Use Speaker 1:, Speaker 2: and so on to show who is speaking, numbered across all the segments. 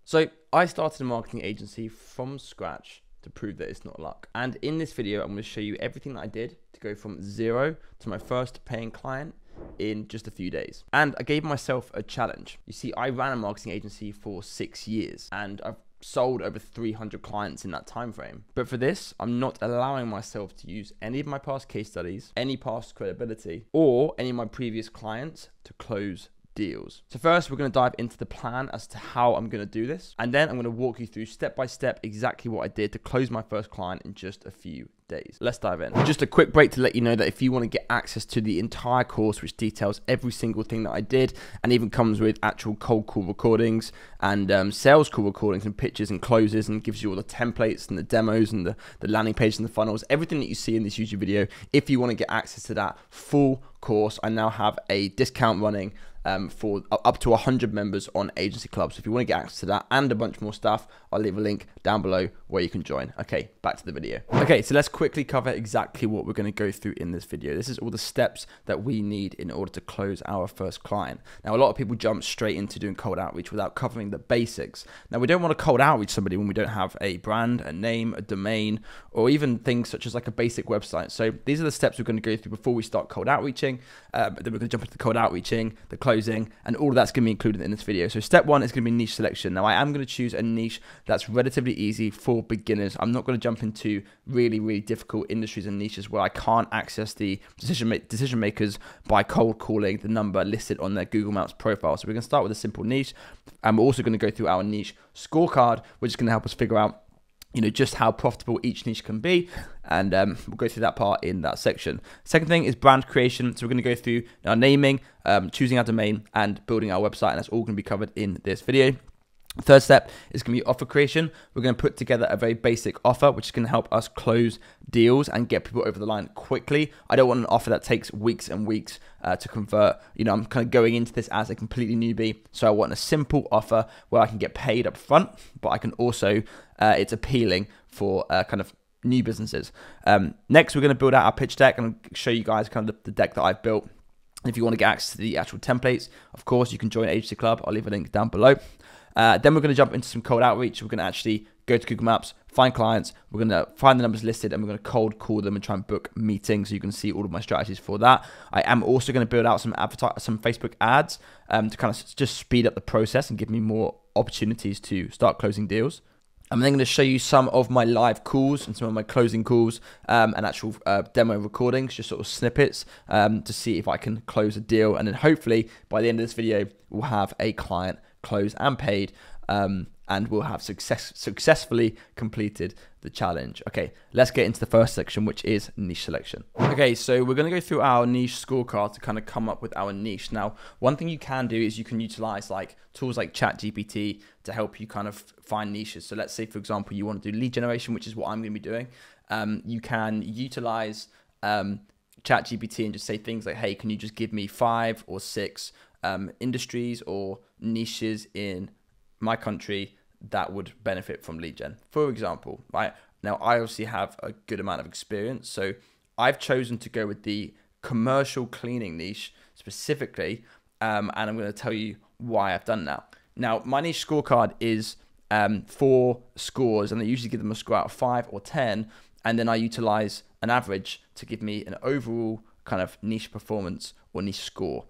Speaker 1: So I started a marketing agency from scratch to prove that it's not luck. And in this video, I'm going to show you everything that I did to go from 0 to my first paying client in just a few days. And I gave myself a challenge. You see, I ran a marketing agency for 6 years and I've sold over 300 clients in that time frame. But for this, I'm not allowing myself to use any of my past case studies, any past credibility, or any of my previous clients to close deals. So first, we're going to dive into the plan as to how I'm going to do this. And then I'm going to walk you through step by step exactly what I did to close my first client in just a few days. Let's dive in. Just a quick break to let you know that if you want to get access to the entire course, which details every single thing that I did and even comes with actual cold call recordings and sales call recordings and pitches and closes, and gives you all the templates and the demos and the landing pages and the funnels, everything that you see in this YouTube video. If you want to get access to that full course, I now have a discount running for up to 100 members on Agency Club. So if you want to get access to that and a bunch more stuff, I'll leave a link down below where you can join. Okay, back to the video. Okay, so let's quickly cover exactly what we're going to go through in this video. This is all the steps that we need in order to close our first client. Now, a lot of people jump straight into doing cold outreach without covering the basics. Now, we don't want to cold outreach somebody when we don't have a brand, a name, a domain, or even things such as like a basic website. So these are the steps we're going to go through before we start cold outreaching. Then we're going to jump into the cold outreaching, the closing, and all of that's going to be included in this video. So step one is going to be niche selection. Now, I am going to choose a niche that's relatively easy for beginners. I'm not going to jump into really difficult industries and niches where I can't access the decision makers by cold calling the number listed on their Google Maps profile. So we're going to start with a simple niche, and we're also going to go through our niche scorecard, which is going to help us figure out just how profitable each niche can be, and we'll go through that part in that section. Second thing is brand creation. So we're going to go through our naming, choosing our domain, and building our website, and that's all going to be covered in this video. Third step is going to be offer creation. We're going to put together a very basic offer, which is going to help us close deals and get people over the line quickly. I don't want an offer that takes weeks and weeks to convert. I'm kind of going into this as a completely newbie, so I want a simple offer where I can get paid up front, but I can also, it's appealing for kind of new businesses. Next, we're going to build out our pitch deck, and I'll show you guys kind of the deck that I've built. And if you want to get access to the actual templates, of course, you can join Agency Club. I'll leave a link down below. Then we're going to jump into some cold outreach. We're going to actually go to Google Maps, find clients. We're going to find the numbers listed, and we're going to cold call them and try and book meetings. So you can see all of my strategies for that. I am also going to build out some Facebook ads to kind of just speed up the process and give me more opportunities to start closing deals. I'm then going to show you some of my live calls and some of my closing calls and actual demo recordings, just sort of snippets to see if I can close a deal. And then hopefully by the end of this video, we'll have a client closed and paid, and we'll have successfully completed the challenge. Okay, let's get into the first section, which is niche selection. Okay, so we're going to go through our niche scorecard to kind of come up with our niche. Now, one thing you can do is you can utilize like tools like ChatGPT to help you kind of find niches. So let's say, for example, you want to do lead generation, which is what I'm going to be doing. You can utilize ChatGPT and just say things like, hey, can you just give me 5 or 6 industries or niches in my country that would benefit from lead gen, for example, right? Now, I obviously have a good amount of experience, so I've chosen to go with the commercial cleaning niche specifically, and I'm going to tell you why I've done that. Now, my niche scorecard is 4 scores, and I usually give them a score out of 5 or 10, and then I utilize an average to give me an overall kind of niche performance or niche score.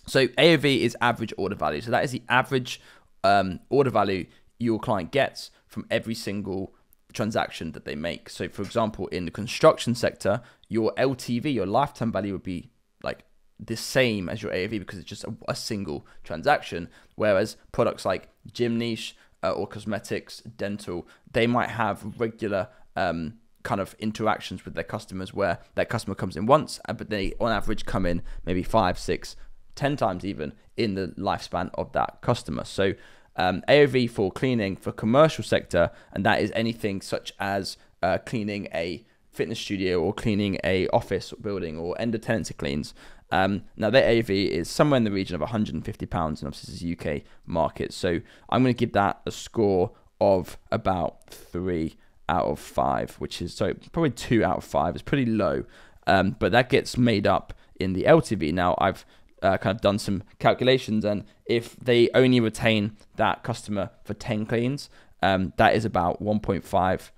Speaker 1: So AOV is average order value. So that is the average order value your client gets from every single transaction that they make. So for example, in the construction sector, your LTV, your lifetime value, would be like the same as your AOV because it's just a single transaction. Whereas products like gym niche or cosmetics, dental, they might have regular kind of interactions with their customers where that customer comes in once, but they on average come in maybe 5, 6, 10 times even in the lifespan of that customer. So AOV for cleaning for commercial sector, and that is anything such as cleaning a fitness studio or cleaning a office building or end of tenancy cleans. Now their AOV is somewhere in the region of £150, and obviously this is UK market. So I'm going to give that a score of about 3 out of 5, which is probably 2 out of 5. It's pretty low, but that gets made up in the LTV. Now I've kind of done some calculations, and if they only retain that customer for 10 cleans, that is about 1.5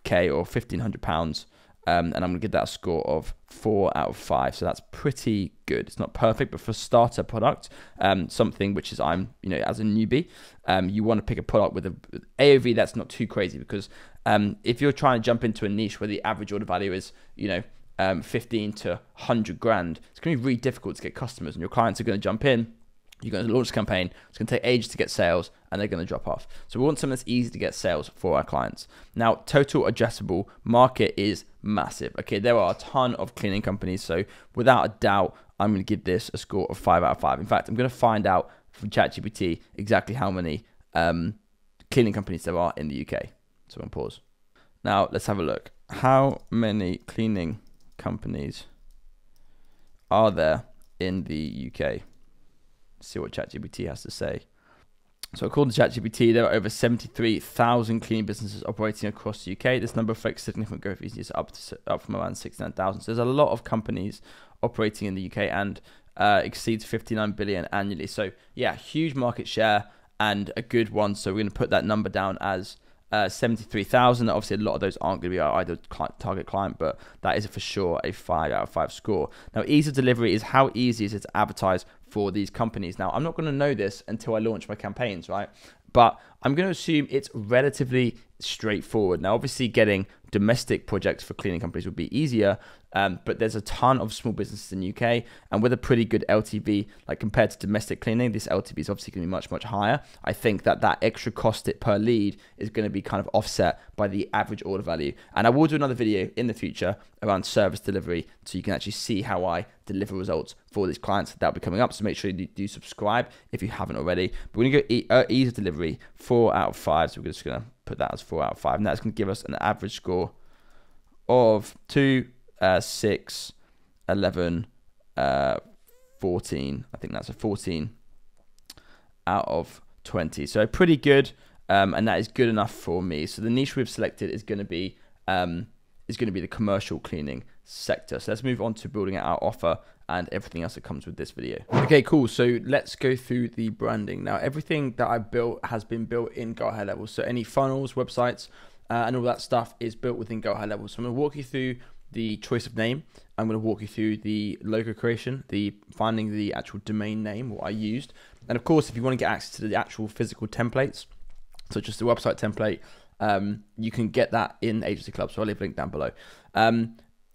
Speaker 1: K or £1,500. And I'm gonna give that a score of 4 out of 5. So that's pretty good. It's not perfect, but for a starter product, something which is as a newbie, you want to pick a product with a AOV that's not too crazy, because if you're trying to jump into a niche where the average order value is 15 to 100 grand, it's gonna be really difficult to get customers, and your clients are gonna jump in. You're going to launch a campaign, it's going to take ages to get sales, and they're going to drop off. So we want something that's easy to get sales for our clients. Now, total addressable market is massive. Okay, there are a ton of cleaning companies, so without a doubt, I'm going to give this a score of 5 out of 5. In fact, I'm going to find out from ChatGPT exactly how many cleaning companies there are in the UK. So I'm going to pause. Now, let's have a look. How many cleaning companies are there in the UK? See what ChatGPT has to say. So according to ChatGPT, there are over 73,000 cleaning businesses operating across the UK. This number reflects significant growth, is up from around 69,000. So there's a lot of companies operating in the UK, and exceeds 59 billion annually. So yeah, huge market share and a good one. So we're going to put that number down as 73,000. Obviously, a lot of those aren't going to be our ideal target client, but that is for sure a 5 out of 5 score. Now, ease of delivery is how easy is it to advertise for these companies. Now, I'm not going to know this until I launch my campaigns, right? But I'm going to assume it's relatively straightforward. Now, obviously, getting domestic projects for cleaning companies would be easier, but there's a ton of small businesses in the UK, and with a pretty good LTV, like compared to domestic cleaning, this LTV is obviously going to be much, much higher. I think that extra cost per lead is going to be kind of offset by the average order value. And I will do another video in the future around service delivery, so you can actually see how I deliver results for these clients. That'll be coming up, so make sure you do subscribe if you haven't already. But we're going to go ease of delivery, 4 out of 5, so we're just going to put that as 4 out of 5, and that's going to give us an average score of 2, 6, 11, 14. I think that's a 14 out of 20. So pretty good, and that is good enough for me. So the niche we've selected is going to be the commercial cleaning sector. So let's move on to building out our offer and everything else that comes with this video. Okay, cool. So let's go through the branding. Now, everything that I built has been built in Go High Level. So any funnels, websites, and all that stuff is built within Go High Level. So I'm going to walk you through the choice of name. I'm going to walk you through the logo creation, finding the actual domain name, what I used. And of course, if you want to get access to the actual physical templates, such as the website template, you can get that in Agency Club. So I'll leave a link down below.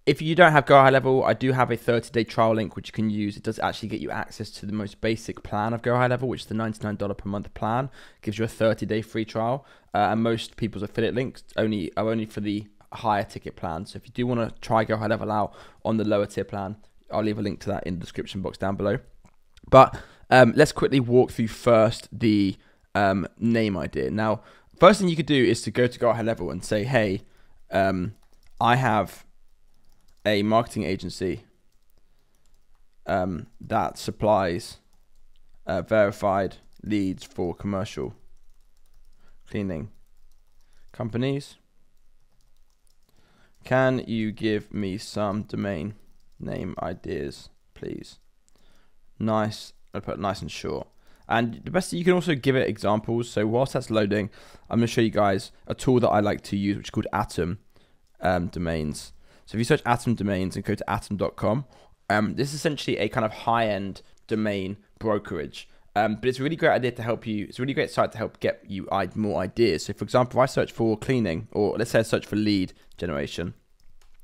Speaker 1: If you don't have Go High Level, I do have a 30-day trial link which you can use. It does actually get you access to the most basic plan of Go High Level, which is the $99 per month plan. It gives you a 30-day free trial, and most people's affiliate links are only for the higher ticket plan. So if you do want to try Go High Level out on the lower tier plan, I'll leave a link to that in the description box down below. But let's quickly walk through first the name idea. Now, first thing you could do is to go to Go High Level and say, hey, I have a marketing agency that supplies verified leads for commercial cleaning companies. Can you give me some domain name ideas, please? Nice. I'll put nice and short. And the best, you can also give it examples. So whilst that's loading, I'm going to show you guys a tool that I like to use, which is called Atom Domains. So if you search Atom Domains and go to atom.com, this is essentially a kind of high-end domain brokerage. But it's a really great idea to help you. It's a really great site to help get you more ideas. So for example, if I search for cleaning, or let's say I search for lead generation,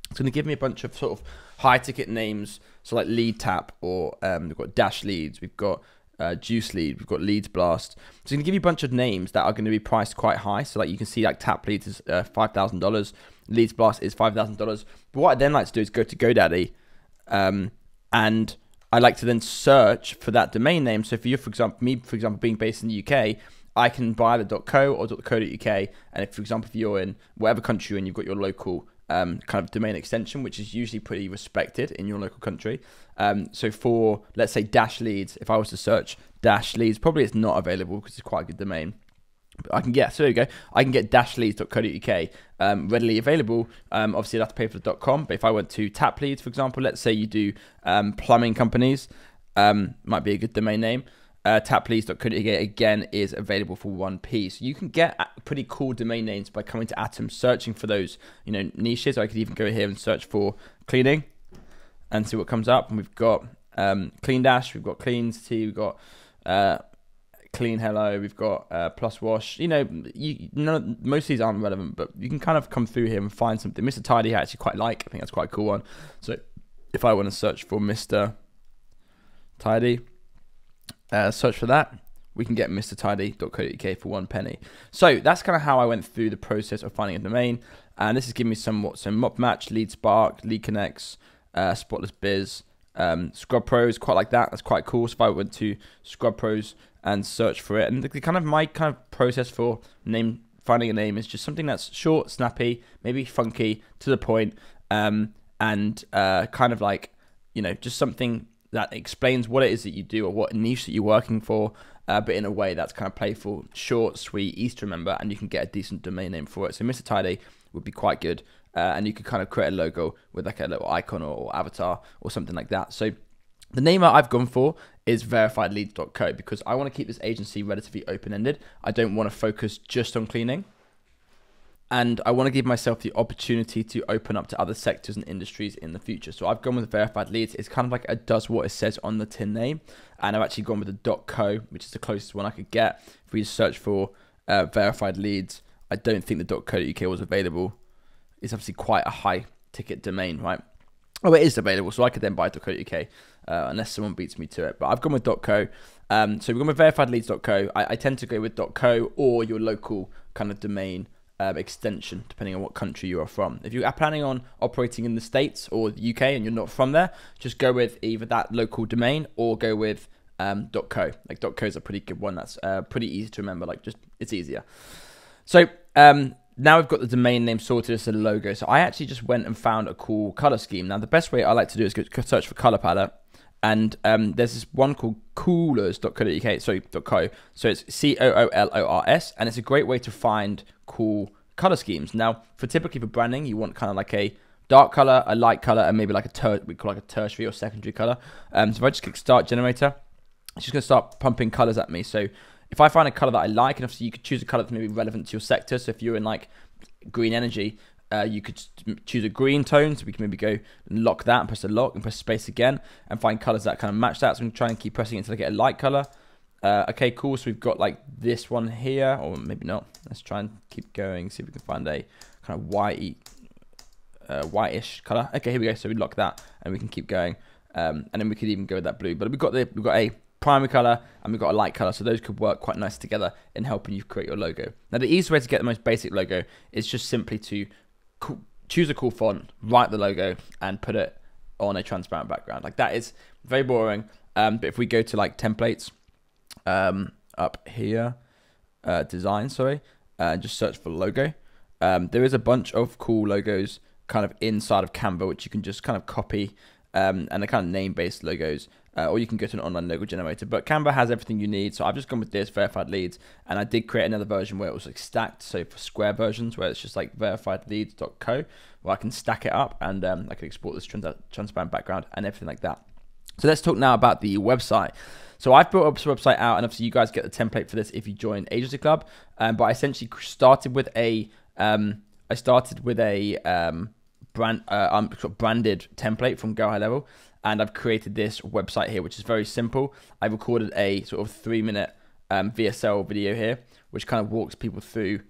Speaker 1: it's going to give me a bunch of sort of high-ticket names. So like Lead Tap, or we've got Dash Leads, we've got Juice Lead, we've got Leads Blast. So it's going to give you a bunch of names that are going to be priced quite high. So like you can see, like Tap Leads is $5,000. Leads Blast is $5,000. But what I then like to do is go to GoDaddy, and I like to then search for that domain name. So if you, for example, being based in the UK, I can buy the .co or .co.uk. And if, for example, if you're in whatever country and you've got your local kind of domain extension, which is usually pretty respected in your local country. So for, let's say, Dash Leads, if I was to search Dash Leads, probably it's not available because it's quite a good domain. But I can get, so there you go, I can get dashleads.co.uk readily available. Obviously, I'd have to pay for the .com, but if I went to Tap Leads, for example, let's say you do plumbing companies, might be a good domain name. Tapleads.co.uk again is available for 1p. So you can get pretty cool domain names by coming to Atom, searching for those, niches. I could even go here and search for cleaning and see what comes up. And we've got Clean Dash, we've got Clean City, we've got Clean Hello, we've got Plus Wash. Most of these aren't relevant, but you can kind of come through here and find something. Mr. Tidy I actually quite like. I think that's quite a cool one. So if I want to search for Mr. Tidy, search for that, we can get mrtidy.co.uk for 1 penny. So that's kind of how I went through the process of finding a domain, and this is giving me so Mopmatch, Lead Spark, Lead Connects, Spotless Biz, Scrub Pros, quite like that. That's quite cool. So if I went to Scrub Pros and search for it, and my kind of process for finding a name is just something that's short, snappy, maybe funky, to the point, and kind of like, just something that explains what it is that you do or what niche that you're working for, but in a way that's kind of playful, short, sweet, easy to remember, and you can get a decent domain name for it. So Mr. Tidy would be quite good, and you could kind of create a logo with like a little icon or avatar or something like that. So the name I've gone for is verifiedleads.co because I want to keep this agency relatively open-ended. I don't want to focus just on cleaning. And I want to give myself the opportunity to open up to other sectors and industries in the future. So I've gone with Verified Leads. It's kind of like it does what it says on the tin name. And I've actually gone with the .co, which is the closest one I could get. If we search for Verified Leads, I don't think the .co.uk was available. It's obviously quite a high ticket domain, right? Oh, it is available, so I could then buy .co.uk unless someone beats me to it. But I've gone with .co. So we've gone with verifiedleads.co. I tend to go with .co or your local kind of domain extension, depending on what country you are from. If you are planning on operating in the States or the UK and you're not from there, just go with either that local domain or go with .co. Like .co is a pretty good one. That's pretty easy to remember. Like it's easier. So now we've got the domain name sorted as a logo. So I actually just went and found a cool color scheme. Now the best way I like to do is go search for color palette. And there's this one called coolors.co.uk, sorry, .co. So it's COOLORS, and it's a great way to find cool color schemes. Now, typically for branding, you want kind of like a dark color, a light color, and maybe like we call like a tertiary or secondary color. So if I just click Start Generator, it's just going to start pumping colors at me. So if I find a color that I like, and obviously you could choose a color that's maybe relevant to your sector. So if you're in like green energy, you could choose a green tone, so we can maybe go and lock that and press a lock and press space again and find colors that kind of match that. So I'm going to try and keep pressing it until I get a light color. Okay, cool. So we've got like this one here, or maybe not. Let's try and keep going, see if we can find a kind of whitish color. Okay, here we go. So we lock that and we can keep going. And then we could even go with that blue. But we've got a primary color and we've got a light color, so those could work quite nice together in helping you create your logo. Now the easiest way to get the most basic logo is just simply to choose a cool font, write the logo, and put it on a transparent background. Like that is very boring. But if we go to like templates, up here, design, sorry, just search for logo. There is a bunch of cool logos kind of inside of Canva, which you can just kind of copy, and they're kind of name-based logos. Or you can go to an online logo generator. But Canva has everything you need. So I've just gone with this, Verified Leads. And I did create another version where it was like stacked. So for square versions, where it's just like verifiedleads.co, where I can stack it up and I can export this transparent background and everything like that. So let's talk now about the website. So I've built up this website out, and obviously you guys get the template for this if you join Agency Club. But I essentially started with a branded template from Go High Level. And I've created this website here, which is very simple. I recorded a sort of 3-minute VSL video here, which kind of walks people through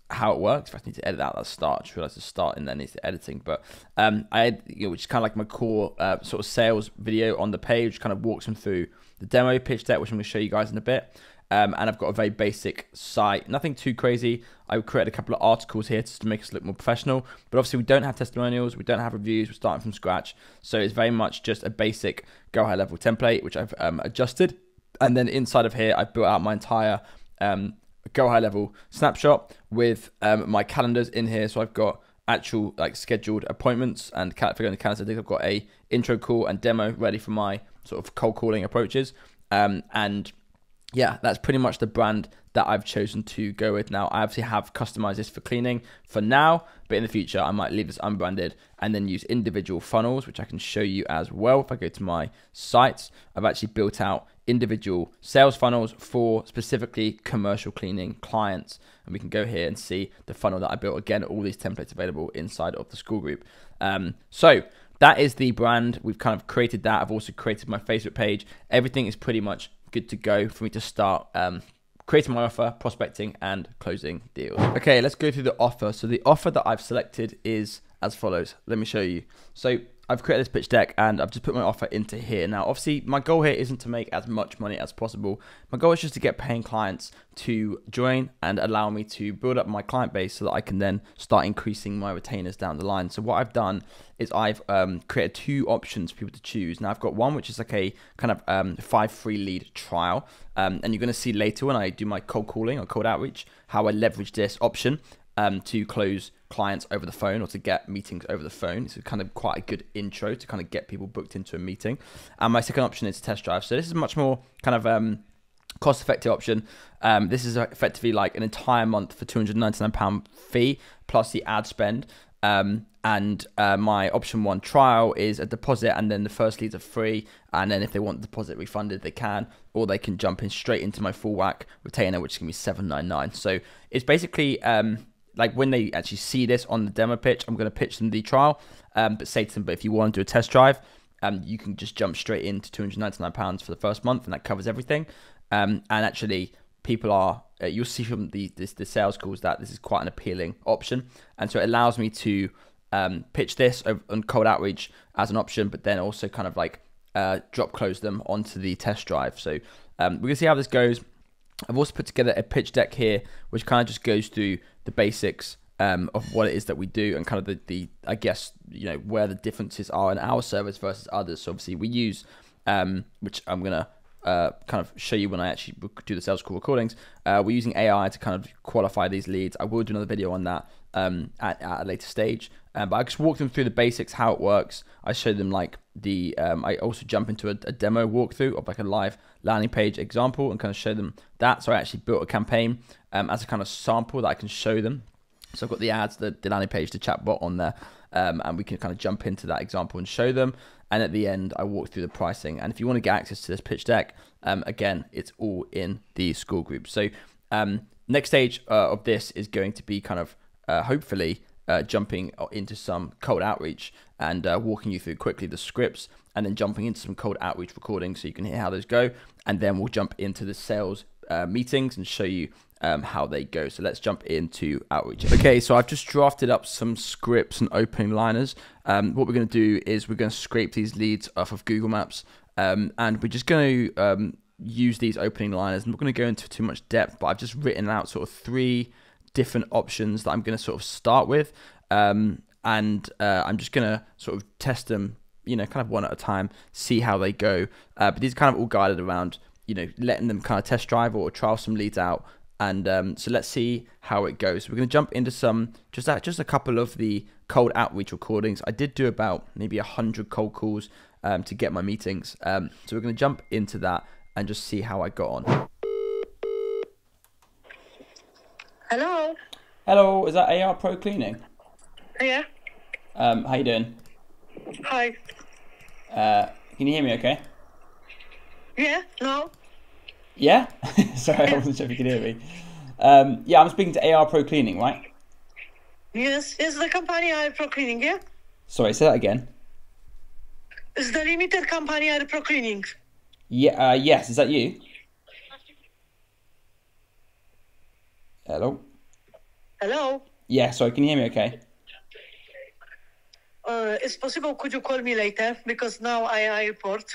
Speaker 1: how it works. If I need to edit out that start, I just realized the start and then needs the editing. But I had, which is kind of like my core sort of sales video on the page, kind of walks them through the demo pitch deck, which I'm going to show you guys in a bit. And I've got a very basic site, nothing too crazy. I created a couple of articles here just to make us look more professional, but obviously we don't have testimonials, we don't have reviews, we're starting from scratch. So it's very much just a basic Go High Level template, which I've adjusted. And then inside of here, I've built out my entire Go High Level snapshot with my calendars in here. So I've got actual like scheduled appointments and if I go in the calendar, I've got a intro call and demo ready for my sort of cold calling approaches. And yeah, that's pretty much the brand that I've chosen to go with. Now, I obviously have customized this for cleaning for now, but in the future, I might leave this unbranded and then use individual funnels, which I can show you as well. If I go to my sites, I've actually built out individual sales funnels for specifically commercial cleaning clients. And we can go here and see the funnel that I built. Again, all these templates available inside of the school group. So that is the brand. We've kind of created that. I've also created my Facebook page. Everything is pretty much good to go for me to start creating my offer, prospecting, and closing deals. Okay, let's go through the offer. So the offer that I've selected is as follows. Let me show you. So I've created this pitch deck and I've just put my offer into here. Now, obviously, my goal here isn't to make as much money as possible. My goal is just to get paying clients to join and allow me to build up my client base so that I can then start increasing my retainers down the line. So what I've done is I've created 2 options for people to choose. Now, I've got one, which is like a kind of 5 free lead trial. And you're going to see later when I do my cold calling or cold outreach, how I leverage this option to close clients over the phone or to get meetings over the phone. It's kind of quite a good intro to kind of get people booked into a meeting. And my second option is test drive. So this is a much more kind of cost-effective option. This is effectively like an entire month for £299 fee plus the ad spend. And my option 1 trial is a deposit, and then the first leads are free. And then if they want the deposit refunded, they can, or they can jump in straight into my full whack retainer, which is gonna be $799. So it's basically like when they actually see this on the demo pitch, I'm going to pitch them the trial, but say to them, but if you want to do a test drive, you can just jump straight into £299 for the first month, and that covers everything. And actually, people are, you'll see from the sales calls that this is quite an appealing option. And so it allows me to pitch this on cold outreach as an option, but then also kind of like drop close them onto the test drive. So we're going to see how this goes. I've also put together a pitch deck here, which kind of just goes through the basics of what it is that we do and kind of the I guess, you know, where the differences are in our service versus others. So obviously we use, which I'm going to kind of show you when I actually do the sales call recordings. We're using AI to kind of qualify these leads. I will do another video on that at a later stage. But I just walk them through the basics, how it works. I show them like I also jump into a demo walkthrough of like a live landing page example and kind of show them that. So I actually built a campaign as a kind of sample that I can show them. So I've got the ads, the landing page, the chatbot on there, and we can kind of jump into that example and show them. And at the end, I walk through the pricing. And if you want to get access to this pitch deck, again, it's all in the school group. So next stage of this is going to be kind of hopefully jumping into some cold outreach and walking you through quickly the scripts, and then jumping into some cold outreach recordings so you can hear how those go. And then we'll jump into the sales meetings and show you how they go. So let's jump into outreach. Okay, so I've just drafted up some scripts and opening liners. What we're going to do is we're going to scrape these leads off of Google Maps, and we're just going to use these opening liners. I'm not going to go into too much depth, but I've just written out sort of 3 different options that I'm going to sort of start with, and I'm just going to sort of test them, you know, kind of one at a time, see how they go. But these are kind of all guided around, you know, letting them kind of test drive or trial some leads out. And so let's see how it goes. So we're going to jump into some, just a couple of the cold outreach recordings. I did do about maybe 100 cold calls to get my meetings. So we're going to jump into that and just see how I got on.
Speaker 2: Hello.
Speaker 1: Hello, is that AR Pro Cleaning?
Speaker 2: Yeah.
Speaker 1: How you doing?
Speaker 2: Hi.
Speaker 1: Can you hear me okay?
Speaker 2: Yeah. No.
Speaker 1: Yeah? Sorry, I wasn't sure if you could hear me. Yeah, I'm speaking to AR Pro Cleaning, right?
Speaker 2: Yes. Is the company AR Pro Cleaning? Yeah.
Speaker 1: Sorry, say that again.
Speaker 2: Is the limited company AR Pro Cleaning?
Speaker 1: Yeah. Yes. Is that you? Hello.
Speaker 2: Hello.
Speaker 1: Yeah. Sorry. Can you hear me okay?
Speaker 2: It's possible. Could you call me later? Because now I am at airport.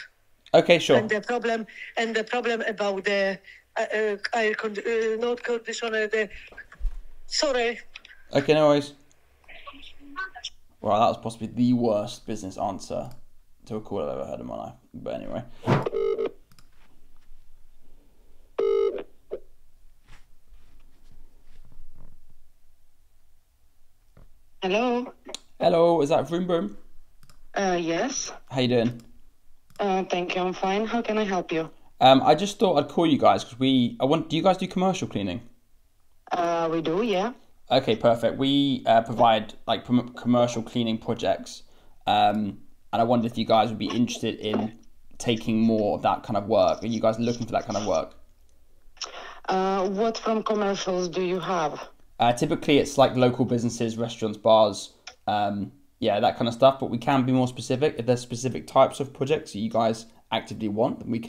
Speaker 1: Okay. Sure.
Speaker 2: And the problem about the not conditioner. Sorry.
Speaker 1: Okay. No worries. Well, that was possibly the worst business answer to a call I've ever heard in my life. But anyway.
Speaker 2: Hello.
Speaker 1: Hello, is that Vroom Vroom?
Speaker 2: Yes.
Speaker 1: How you doing?
Speaker 2: Thank you. I'm fine. How can I help you?
Speaker 1: I just thought I'd call you guys because do you guys do commercial cleaning?
Speaker 2: We do, yeah.
Speaker 1: Okay, perfect. We provide like commercial cleaning projects, and I wondered if you guys would be interested in taking more of that kind of work. Are you guys looking for that kind of work?
Speaker 2: What from commercials do you have?
Speaker 1: Typically, it's like local businesses, restaurants, bars, yeah, that kind of stuff. But we can be more specific. If there's specific types of projects that you guys actively want, then we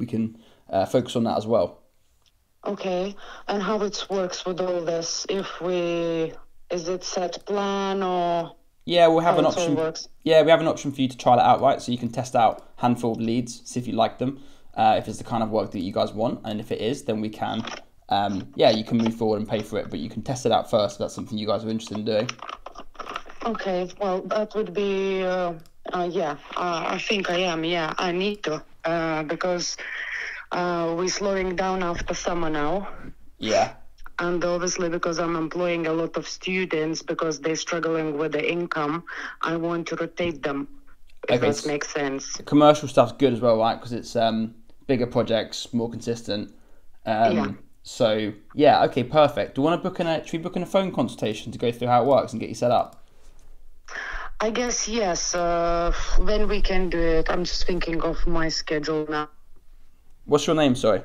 Speaker 1: can focus on that as well.
Speaker 2: Okay, and how it works with all this? Is it set plan or
Speaker 1: Yeah, we'll have
Speaker 2: how
Speaker 1: an
Speaker 2: it all
Speaker 1: option.
Speaker 2: works?
Speaker 1: Yeah, we have an option for you to try that out, right? So you can test out a handful of leads, see if you like them, if it's the kind of work that you guys want, and if it is, then we can, yeah, you can move forward and pay for it. But you can test it out first if that's something you guys are interested in doing.
Speaker 2: Okay, well, that would be, yeah, I think I am, yeah, I need to, because we're slowing down after summer now.
Speaker 1: Yeah.
Speaker 2: And obviously, because I'm employing a lot of students because they're struggling with the income, I want to rotate them, if
Speaker 1: Okay.
Speaker 2: that makes sense.
Speaker 1: The commercial stuff's good as well, right? Because it's bigger projects, more consistent.
Speaker 2: Yeah.
Speaker 1: So yeah, okay, perfect. Do you want to should we book in a phone consultation to go through how it works and get you set up?
Speaker 2: I guess, yes, when we can do it. I'm just thinking of my schedule now.
Speaker 1: What's your name? Sorry.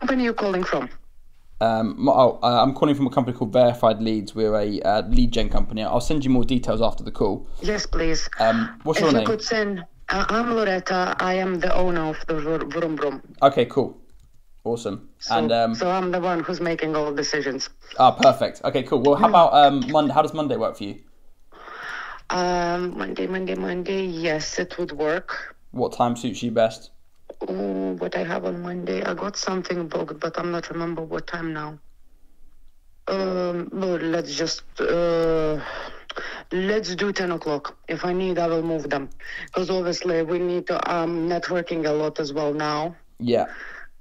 Speaker 2: When are you calling from?
Speaker 1: I'm calling from a company called Verified Leads. We're a lead gen company. I'll send you more details after the call.
Speaker 2: Yes, please.
Speaker 1: What's
Speaker 2: If
Speaker 1: your
Speaker 2: you
Speaker 1: name?
Speaker 2: could send, I'm Loretta. I am the owner of the Vroom Vroom.
Speaker 1: Okay, cool, awesome.
Speaker 2: So I'm the one who's making all decisions.
Speaker 1: Perfect. Okay, cool. Well, how about Monday? How does Monday work for you?
Speaker 2: Monday. Yes, it would work.
Speaker 1: What time suits you best?
Speaker 2: Oh, what I have on Monday, I got something booked, but I'm not remember what time now. Well, let's do 10 o'clock. If I need, I will move them. Because obviously we need to networking a lot as well now.
Speaker 1: Yeah.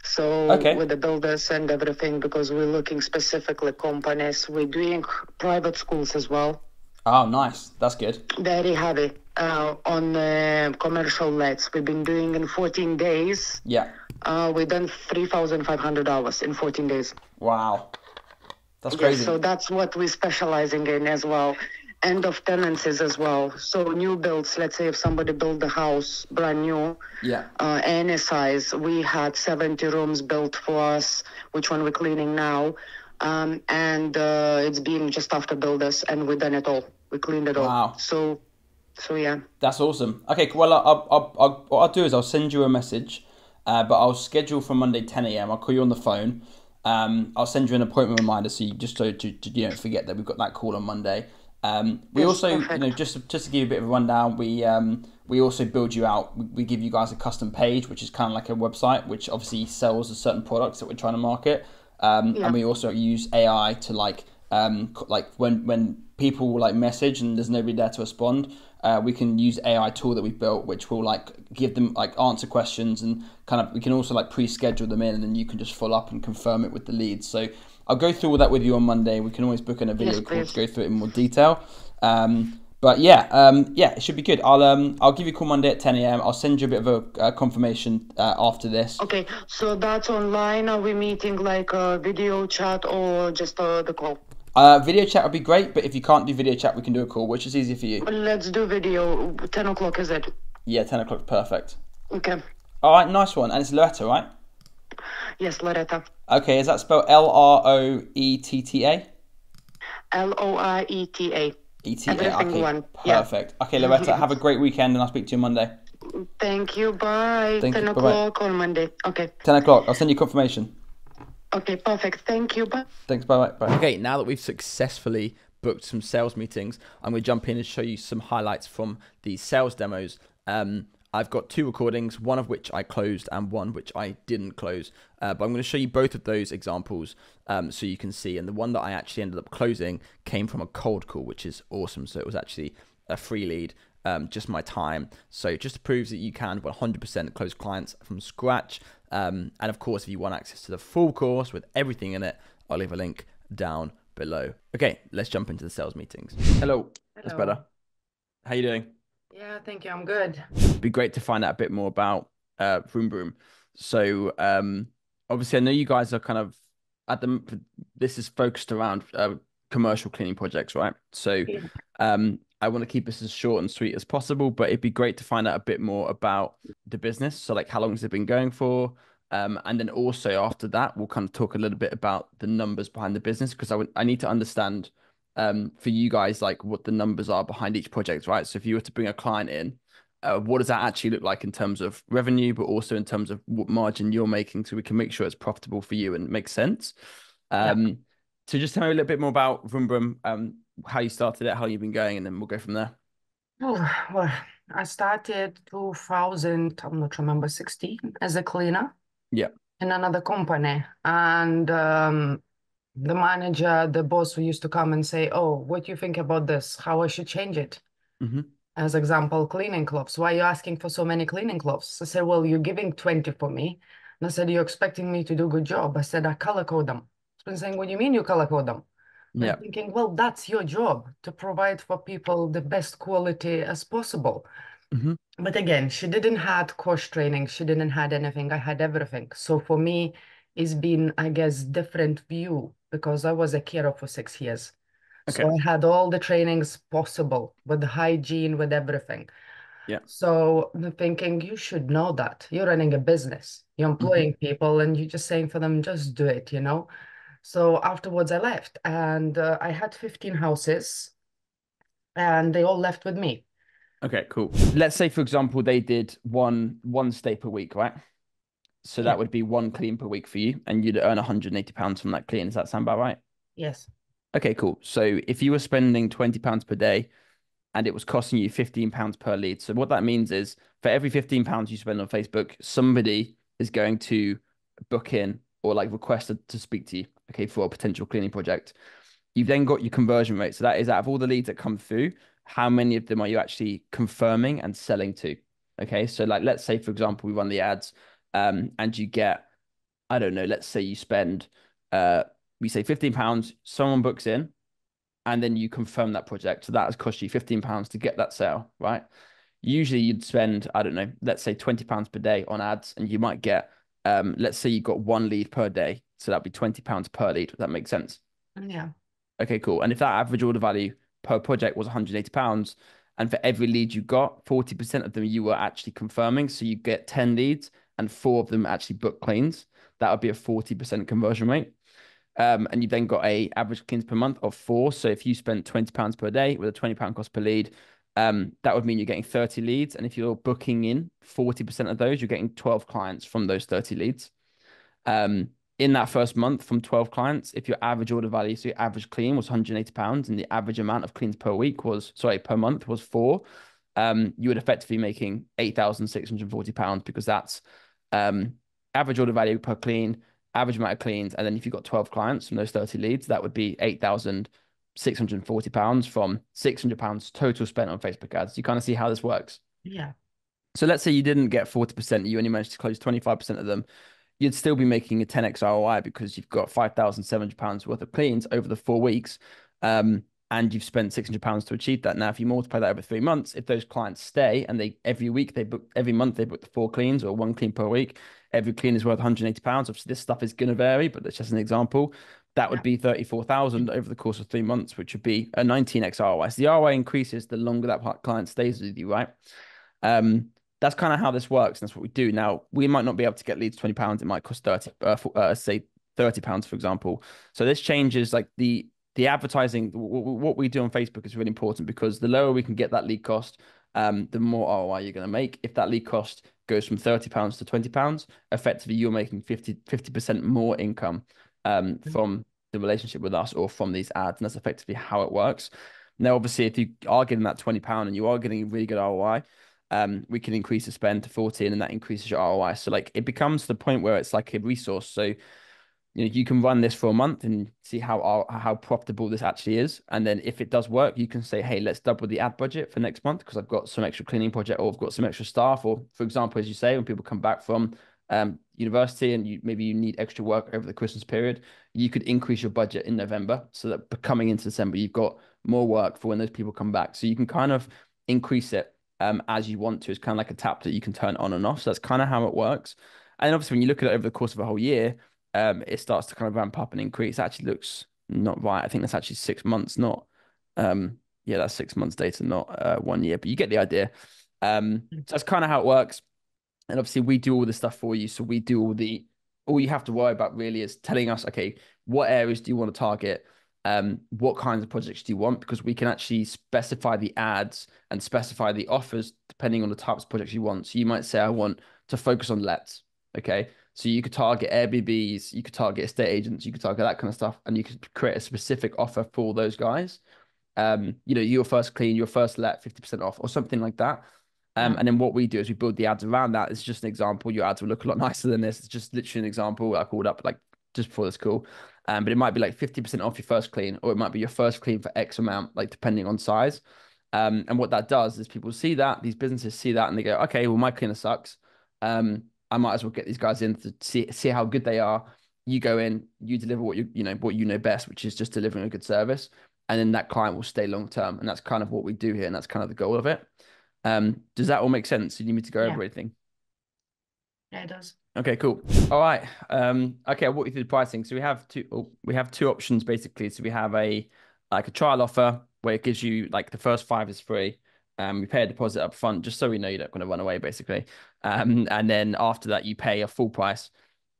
Speaker 2: So
Speaker 1: Okay.
Speaker 2: with the builders and everything, because we're looking specifically companies. We're doing private schools as well.
Speaker 1: Oh, nice. That's good.
Speaker 2: Very heavy on commercial lets. We've been doing in 14 days.
Speaker 1: Yeah.
Speaker 2: We've done 3,500 hours in 14 days.
Speaker 1: Wow. That's
Speaker 2: Yes,
Speaker 1: crazy.
Speaker 2: so that's what we're specializing in as well. End of tenancies as well. So new builds, let's say if somebody built the house brand new,
Speaker 1: Yeah.
Speaker 2: any size, we had 70 rooms built for us, which one we're cleaning now. And it's been just after builders and we done it all. We cleaned it all.
Speaker 1: Wow.
Speaker 2: So yeah.
Speaker 1: That's awesome. Okay, well, what I'll do is I'll send you a message, but I'll schedule for Monday 10 a.m. I'll call you on the phone. I'll send you an appointment reminder so you just so to you don't forget that we've got that call on Monday. We
Speaker 2: Yes,
Speaker 1: also,
Speaker 2: perfect.
Speaker 1: just to give you a bit of a rundown, we also build you out. We give you guys a custom page, which is kind of like a website, which obviously sells a certain products that we're trying to market. And we also use AI to like when people like message and there's nobody there to respond, we can use AI tool that we've built, which will like give them like answer questions and kind of we can also like pre-schedule them in, and then you can just follow up and confirm it with the leads. So I'll go through all that with you on Monday. We can always book in a video
Speaker 2: Yes,
Speaker 1: call
Speaker 2: please.
Speaker 1: to go through it in more detail. But yeah, it should be good. I'll give you a call Monday at 10 a.m. I'll send you a bit of a confirmation after this.
Speaker 2: Okay, so that's online. Are we meeting like a video chat or just the call?
Speaker 1: Video chat would be great, but if you can't do video chat, we can do a call, which is easier for you.
Speaker 2: Let's do video. 10 o'clock, is it?
Speaker 1: Yeah, 10 o'clock, perfect.
Speaker 2: Okay.
Speaker 1: All right, nice one. And it's Loretta, right?
Speaker 2: Yes, Loretta.
Speaker 1: Okay, is that spelled L-R-O-E-T-T-A?
Speaker 2: Lorieta.
Speaker 1: E-T-A,
Speaker 2: Everything
Speaker 1: okay,
Speaker 2: one. Yeah.
Speaker 1: perfect. Okay, Loretta, have a great weekend, and I'll speak to you Monday.
Speaker 2: Thank you. Bye.
Speaker 1: Thank
Speaker 2: 10
Speaker 1: you, bye-bye.
Speaker 2: o'clock on Monday. Okay.
Speaker 1: 10 o'clock, I'll send you confirmation.
Speaker 2: Okay, perfect. Thank you. Bye.
Speaker 1: Thanks, bye-bye. Bye. Okay, now that we've successfully booked some sales meetings, I'm going to jump in and show you some highlights from these sales demos. I've got 2 recordings, one of which I closed and one which I didn't close. But I'm going to show you both of those examples so you can see. And the one that I actually ended up closing came from a cold call, which is awesome. So it was actually a free lead, just my time. So it just proves that you can 100% close clients from scratch. And of course, if you want access to the full course with everything in it, I'll leave a link down below. Okay, let's jump into the sales meetings. Hello. That's
Speaker 2: Hello.
Speaker 1: better. How you doing?
Speaker 2: Yeah, thank you. I'm good.
Speaker 1: It'd be great to find out a bit more about Vroom Vroom. So obviously I know you guys are kind of at the this is focused around commercial cleaning projects, right? So
Speaker 2: Yeah.
Speaker 1: I want to keep this as short and sweet as possible, but it'd be great to find out a bit more about the business. So like how long has it been going for? And then also after that, we'll kind of talk a little bit about the numbers behind the business because I need to understand for you guys like what the numbers are behind each project, right? So if you were to bring a client in, what does that actually look like in terms of revenue, but also in terms of what margin you're making so we can make sure it's profitable for you and makes sense.
Speaker 2: Yeah.
Speaker 1: Um, so just tell me a little bit more about Vroom Vroom, how you started it, how you've been going, and then we'll go from there.
Speaker 2: Oh, well, I started 2000, I'm not remember, 16 as a cleaner
Speaker 1: Yeah.
Speaker 2: in another company. And the manager, the boss who used to come and say, "Oh, what do you think about this? How I should change it?"
Speaker 1: Hmm.
Speaker 2: As example, cleaning clothes. Why are you asking for so many cleaning clothes? I said, "Well, you're giving 20 for me." And I said, "You're expecting me to do a good job." I said, "I color code them." He's been saying, "What do you mean you color code them?" And I'm
Speaker 1: Yeah.
Speaker 2: thinking, well, that's your job to provide for people the best quality as possible.
Speaker 1: Hmm.
Speaker 2: But again, she didn't had course training. She didn't had anything. I had everything. So for me, it's been, I guess, different view because I was a carer for 6 years.
Speaker 1: Okay.
Speaker 2: So I had all the trainings possible with the hygiene, with everything.
Speaker 1: Yeah.
Speaker 2: So I'm thinking you should know that. You're running a business. You're
Speaker 1: Hmm.
Speaker 2: employing people and you're just saying for them, just do it, you know? So afterwards I left and I had 15 houses and they all left with me.
Speaker 1: Okay, cool. Let's say, for example, they did one stay per week, right? So
Speaker 2: Yeah.
Speaker 1: that would be one clean per week for you, and you'd earn £180 from that clean. Does that sound about right?
Speaker 2: Yes.
Speaker 1: Okay, cool. So if you were spending £20 per day and it was costing you £15 per lead. So what that means is for every £15 you spend on Facebook, somebody is going to book in or like request to speak to you, okay, for a potential cleaning project. You've then got your conversion rate. So that is out of all the leads that come through, how many of them are you actually confirming and selling to? Okay. So like let's say, for example, we run the ads and you get, I don't know, let's say you spend we say £15, someone books in, and then you confirm that project. So that has cost you £15 to get that sale, right? Usually you'd spend, I don't know, let's say £20 per day on ads, and you might get, let's say you got one lead per day. So that'd be £20 per lead. Does that make sense?
Speaker 2: Yeah.
Speaker 1: Okay, cool. And if that average order value per project was £180, and for every lead you got, 40% of them you were actually confirming. So you get 10 leads and four of them actually book cleans. That would be a 40% conversion rate. And you then got a average cleans per month of four. So if you spent £20 per day with a £20 cost per lead, that would mean you're getting 30 leads. And if you're booking in 40% of those, you're getting 12 clients from those 30 leads. Um, in that first month from 12 clients, if your average order value, so your average clean was £180 and the average amount of cleans per week was, sorry, per month was four, you would effectively be making £8,640 because that's um, average order value per clean, average amount of cleans. And then if you've got 12 clients from those 30 leads, that would be £8,640 from £600 total spent on Facebook ads. You kind of see how this works.
Speaker 2: Yeah.
Speaker 1: So let's say you didn't get 40%, you only managed to close 25% of them, you'd still be making a 10x ROI because you've got £5,700 worth of cleans over the 4 weeks. And you've spent £600 to achieve that. Now, if you multiply that over 3 months, if those clients stay and they every week they book, every month they book the four cleans or one clean per week, every clean is worth £180. Obviously, this stuff is going to vary, but that's just an example. That would
Speaker 2: Yeah.
Speaker 1: be 34,000 over the course of 3 months, which would be a 19x ROI. So the ROI increases the longer that client stays with you, right? Um, that's kind of how this works. And that's what we do. Now, we might not be able to get leads £20. It might cost 30, say £30, for example. So this changes like the advertising, what we do on Facebook is really important because the lower we can get that lead cost, the more ROI you're going to make. If that lead cost goes from £30 to £20, effectively you're making 50% more income from the relationship with us or from these ads. And that's effectively how it works. Now, obviously, if you are getting that £20 and you are getting a really good ROI, we can increase the spend to 40 and then that increases your ROI. So like it becomes to the point where it's like a resource. So you can run this for a month and see how profitable this actually is. And then if it does work, you can say, hey, let's double the ad budget for next month because I've got some extra cleaning project or I've got some extra staff. Or for example, as you say, when people come back from university and maybe you need extra work over the Christmas period, you could increase your budget in November so that coming into December, you've got more work for when those people come back. So you can kind of increase it as you want to. It's kind of like a tap that you can turn on and off. So that's kind of how it works. And obviously, when you look at it over the course of a whole year, it starts to kind of ramp up and increase. It actually looks not right. I think that's actually 6 months, not yeah, that's 6 months data, not 1 year. But you get the idea. So that's kind of how it works. And obviously, we do all the stuff for you. So we do all you have to worry about really is telling us, okay, what areas do you want to target? What kinds of projects do you want? Because we can actually specify the ads and specify the offers depending on the types of projects you want. So you might say, I want to focus on lets. Okay. So you could target Airbnbs, you could target estate agents, you could target that kind of stuff, and you could create a specific offer for those guys. Your first clean, your first let, 50% off, or something like that.
Speaker 2: Yeah.
Speaker 1: And then what we do is we build the ads around that. It's just an example. Your ads will look a lot nicer than this. It's just literally an example I called up like just before this call. But it might be like 50% off your first clean, or it might be your first clean for X amount, like depending on size. And what that does is people see that, these businesses see that, and they go, okay, well, my cleaner sucks. I might as well get these guys in to see how good they are. You go in, you deliver what you know best, which is just delivering a good service, and then that client will stay long term. And that's kind of what we do here, and that's kind of the goal of it. Does that all make sense? You need me to go
Speaker 2: Yeah.
Speaker 1: over anything?
Speaker 2: Yeah, it does.
Speaker 1: Okay, cool. All right. Okay, I'll walk you through the pricing. So we have two options basically. So we have a trial offer where it gives you like the first five is free. We pay a deposit up front just so we know you're not going to run away, basically. And then after that, you pay a full price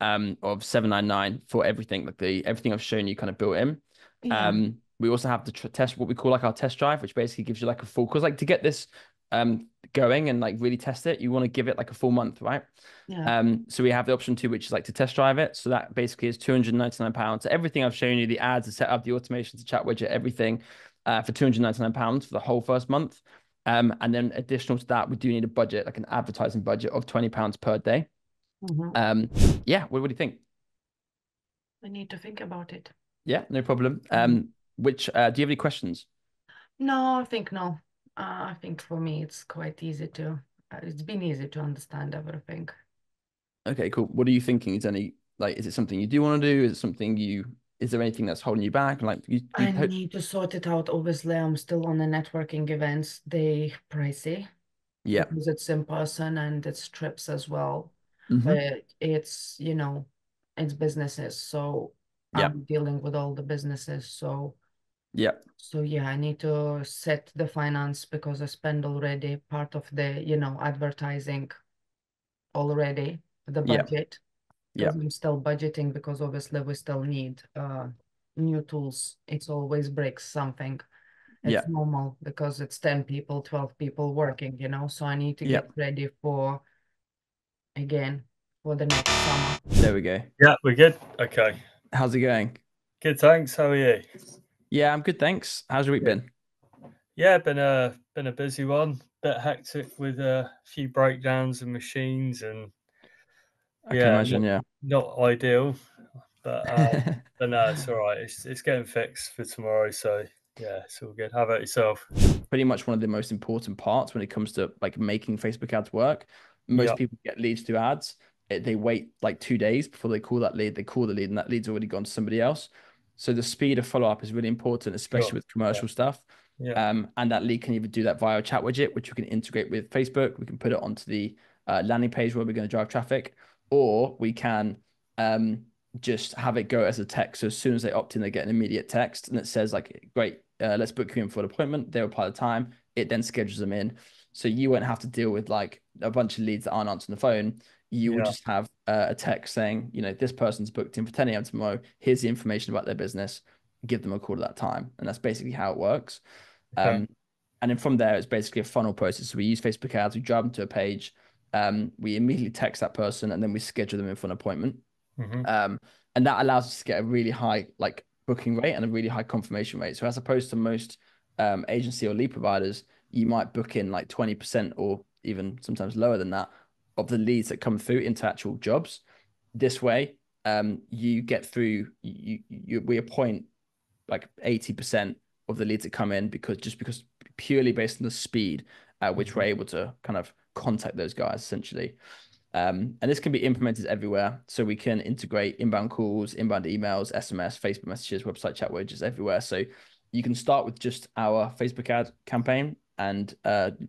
Speaker 1: of 799 for everything, like the everything I've shown you kind of built in.
Speaker 2: Yeah.
Speaker 1: We also have the test, what we call like our test drive, which basically gives you like a full, because like to get this going and like really test it, you want to give it like a full month, right?
Speaker 2: Yeah.
Speaker 1: So we have the option two, which is like to test drive it. So that basically is £299. So everything I've shown you, the ads, the setup, the automation, the chat widget, everything for £299 for the whole first month. And then additional to that, we do need a budget, like an advertising budget of £20 per day.
Speaker 2: Hmm.
Speaker 1: Um, yeah, what do you think?
Speaker 2: I need to think about it.
Speaker 1: Yeah, no problem.
Speaker 2: Mhm.
Speaker 1: Which do you have any questions?
Speaker 2: No, I think no. I think for me it's quite easy it's been easy to understand everything.
Speaker 1: Okay, cool. What are you thinking? Is it something you do want to do? Is there anything that's holding you back? Like
Speaker 2: I need to sort it out. Obviously, I'm still on the networking events. They pricey
Speaker 1: yeah.
Speaker 2: because it's in person and it's trips as well.
Speaker 1: Mm-hmm.
Speaker 2: But it's businesses, so
Speaker 1: Yeah.
Speaker 2: I'm dealing with all the businesses.
Speaker 1: Yeah.
Speaker 2: So yeah, I need to set the finance because I spend already part of the, advertising already, the
Speaker 1: Yeah.
Speaker 2: budget,
Speaker 1: Yeah.
Speaker 2: because I'm still budgeting because obviously we still need new tools. It's always breaks something.
Speaker 1: Yeah.
Speaker 2: It's normal because it's 10 people, 12 people working, so I need to
Speaker 1: Yeah.
Speaker 2: get ready for again for the next summer.
Speaker 1: There we go.
Speaker 3: Yeah, we're good. Okay.
Speaker 1: How's it going?
Speaker 3: Good, thanks. How are you?
Speaker 1: Yeah, I'm good, thanks. How's your week
Speaker 3: Good.
Speaker 1: been?
Speaker 3: Yeah, been a busy one. Bit hectic with a few breakdowns of machines and
Speaker 1: I can
Speaker 3: yeah,
Speaker 1: imagine, yeah.
Speaker 3: not ideal, but no, it's all right. It's getting fixed for tomorrow, so yeah, it's all good. How about yourself?
Speaker 1: Pretty much one of the most important parts when it comes to like making Facebook ads work. Most
Speaker 3: Yeah,
Speaker 1: people get leads to ads. They wait like 2 days before they call that lead. They call the lead, and that lead's already gone to somebody else. So the speed of follow up is really important, especially
Speaker 3: sure.
Speaker 1: with
Speaker 3: Yeah,
Speaker 1: commercial stuff.
Speaker 3: yeah.
Speaker 1: And that lead can either do that via a chat widget, which we can integrate with Facebook. We can put it onto the landing page where we're going to drive traffic, or we can um, just have it go as a text. So as soon as they opt in, they get an immediate text, and it says like, "Great, let's book you in for an appointment." They apply the time. It then schedules them in, so you won't have to deal with like a bunch of leads that aren't answering the phone. You will
Speaker 3: Yeah.
Speaker 1: just have a text saying, this person's booked in for 10 a.m. tomorrow. Here's the information about their business. Give them a call at that time, and that's basically how it works.
Speaker 3: Okay.
Speaker 1: Um, and then from there, it's basically a funnel process. So we use Facebook ads, we drive them to a page, we immediately text that person, and then we schedule them in for an appointment.
Speaker 3: Mm-hmm.
Speaker 1: And that allows us to get a really high like booking rate and a really high confirmation rate. So as opposed to most agency or lead providers, you might book in like 20% or even sometimes lower than that of the leads that come through into actual jobs. This way, you get through, we appoint like 80% of the leads that come in because purely based on the speed at which we're
Speaker 3: Mm-hmm.
Speaker 1: able to kind of contact those guys essentially. And this can be implemented everywhere. So we can integrate inbound calls, inbound emails, SMS, Facebook messages, website chat widgets everywhere. So you can start with just our Facebook ad campaign and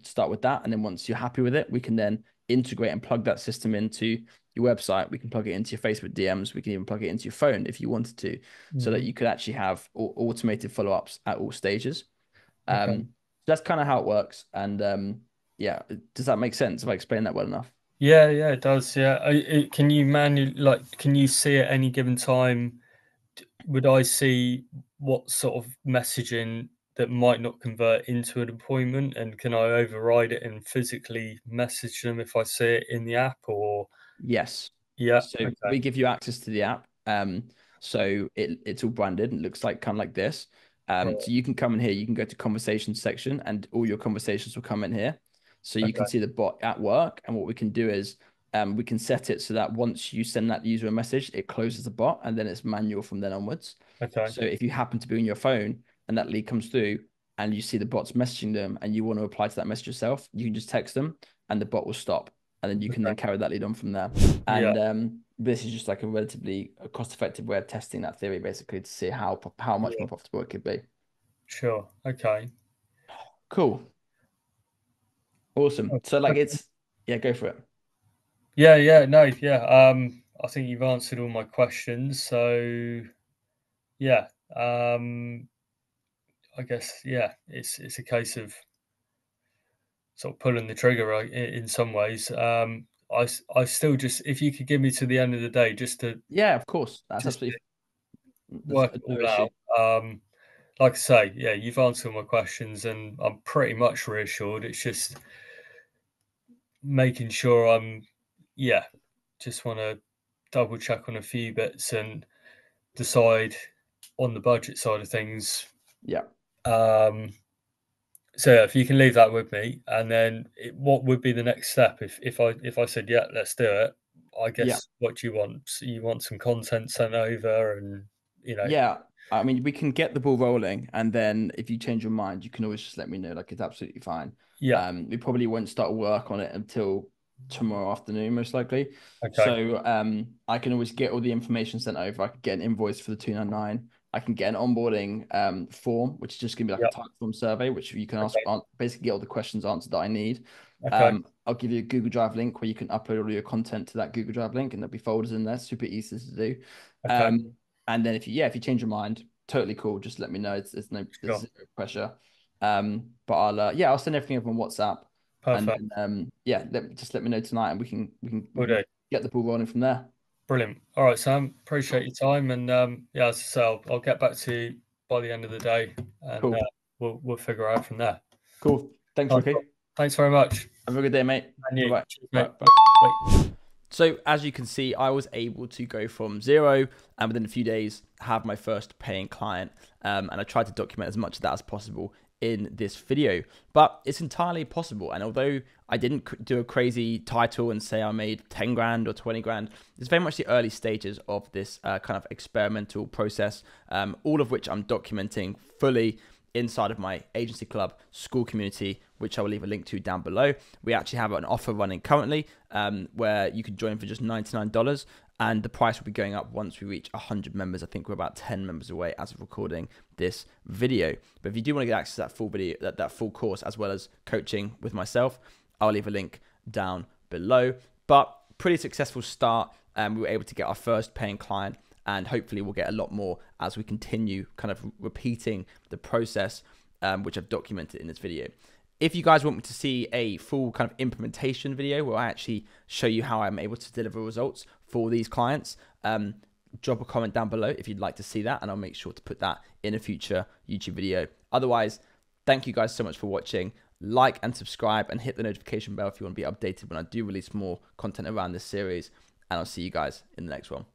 Speaker 1: start with that. And then once you're happy with it, we can then integrate and plug that system into your website. We can plug it into your Facebook DMs. We can even plug it into your phone if you wanted to, so that you could actually have automated follow-ups at all stages.
Speaker 3: Okay.
Speaker 1: That's kind of how it works. And yeah, does that make sense? Have I explained that well enough?
Speaker 3: Yeah, it does. Yeah. Can you can you see at any given time? Would I see what sort of messaging that might not convert into an appointment, and can I override it and physically message them if I see it in the app? Or
Speaker 1: Yes.
Speaker 3: yeah,
Speaker 1: So
Speaker 3: okay,
Speaker 1: we give you access to the app. So it's all branded and looks like kind of like this.
Speaker 3: right,
Speaker 1: So you can come in here, you can go to conversations section and all your conversations will come in here. So you can
Speaker 3: okay,
Speaker 1: see the bot at work. And what we can do is we can set it so that once you send that user a message, it closes the bot and then it's manual from then onwards.
Speaker 3: okay,
Speaker 1: So if you happen to be on your phone and that lead comes through and you see the bots messaging them and you want to reply to that message yourself, you can just text them and the bot will stop. And then you can then
Speaker 3: okay.
Speaker 1: carry that lead on from there.
Speaker 3: Yeah,
Speaker 1: And this is just like a relatively cost-effective way of testing that theory, basically, to see how much
Speaker 3: yeah,
Speaker 1: more profitable it could be.
Speaker 3: sure. Okay.
Speaker 1: Cool, awesome.
Speaker 3: Oh,
Speaker 1: So like
Speaker 3: okay.
Speaker 1: yeah, go for it.
Speaker 3: Yeah, no, yeah. I think you've answered all my questions. So yeah, I guess yeah, it's a case of sort of pulling the trigger, right, in some ways. I still just, if you could give me to the end of the day just to
Speaker 1: Yeah, of course. That's
Speaker 3: just
Speaker 1: absolutely. There's
Speaker 3: work it
Speaker 1: no
Speaker 3: all
Speaker 1: issue.
Speaker 3: out. Like I say, yeah, you've answered all my questions, and I'm pretty much reassured. It's just making sure yeah, just want to double check on a few bits and decide on the budget side of things.
Speaker 1: Yeah.
Speaker 3: Um, So yeah, if you can leave that with me, and then what would be the next step if I said yeah, let's do it? I
Speaker 1: Yeah.
Speaker 3: guess what do you want? So you want some content sent over, and you know,
Speaker 1: Yeah, I mean, we can get the ball rolling, and then if you change your mind, you can always just let me know. Like, it's absolutely fine.
Speaker 3: yeah,
Speaker 1: We probably won't start work on it until tomorrow afternoon, most likely.
Speaker 3: okay,
Speaker 1: So, I can always get all the information sent over. I can get an invoice for the 299. I can get an onboarding form, which is just gonna be like a
Speaker 3: yeah,
Speaker 1: type form survey, which you can ask,
Speaker 3: okay,
Speaker 1: basically get all the questions answered that I need.
Speaker 3: okay,
Speaker 1: I'll give you a Google Drive link where you can upload all your content to that Google Drive link, and there'll be folders in there. Super easy to do.
Speaker 3: okay,
Speaker 1: Um, and then if you change your mind, totally cool. Just let me know. There's
Speaker 3: sure,
Speaker 1: zero pressure. But I'll send everything over on WhatsApp, and
Speaker 3: perfect,
Speaker 1: then yeah, just let me know tonight, and we
Speaker 3: will
Speaker 1: can
Speaker 3: do.
Speaker 1: get the ball rolling from there.
Speaker 3: Brilliant. All right, Sam. Appreciate your time, and yeah, as I say, I'll get back to you by the end of the day, and
Speaker 1: Cool,
Speaker 3: we'll figure out from there.
Speaker 1: cool. Thanks,
Speaker 3: Nice one.
Speaker 1: Ricky.
Speaker 3: Thanks very much.
Speaker 1: Have a good day, mate.
Speaker 3: And
Speaker 1: Bye
Speaker 3: you.
Speaker 1: bye.
Speaker 3: Cheers,
Speaker 1: Bye
Speaker 3: mate.
Speaker 1: bye.
Speaker 3: Bye.
Speaker 1: So as you can see, I was able to go from zero and within a few days have my first paying client. And I tried to document as much of that as possible in this video, but it's entirely possible. And although I didn't do a crazy title and say I made 10 grand or 20 grand, it's very much the early stages of this kind of experimental process, all of which I'm documenting fully inside of my agency club school community, which I will leave a link to down below. We actually have an offer running currently where you can join for just $99, and the price will be going up once we reach 100 members. I think we're about 10 members away as of recording this video. But if you do want to get access to that full video, that full course, as well as coaching with myself, I'll leave a link down below. But pretty successful start. We were able to get our first paying client, and hopefully we'll get a lot more as we continue kind of repeating the process, which I've documented in this video. If you guys want me to see a full kind of implementation video where I actually show you how I'm able to deliver results for these clients, drop a comment down below if you'd like to see that, and I'll make sure to put that in a future YouTube video. Otherwise, thank you guys so much for watching. Like and subscribe and hit the notification bell if you want to be updated when I do release more content around this series, and I'll see you guys in the next one.